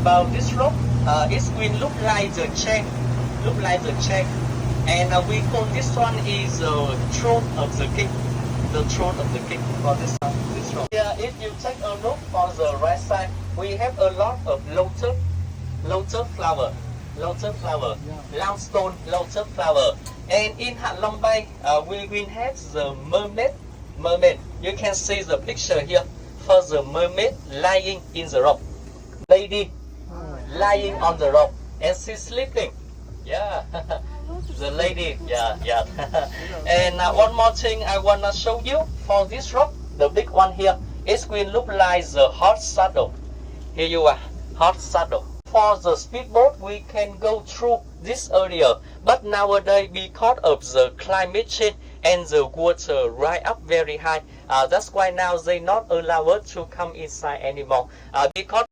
about this rock. It will look like the chain, and we call this one is the throne of the king, for this one, this rock. Yeah, if you take a look on the right side, we have a lot of lotus flower, limestone lotus flower, and in Hạ Long Bay, we will have the mermaid. You can see the picture here for the mermaid lying in the rock, lady lying on the rock, and she's sleeping. Yeah, the lady. Yeah. And one more thing I wanna show you for this rock, the big one here. It will look like the hot saddle. Here you are, hot saddle. For the speedboat, we can go through this area, but nowadays because of the climate change and the water rise up very high, that's why now they not allow us to come inside anymore. Because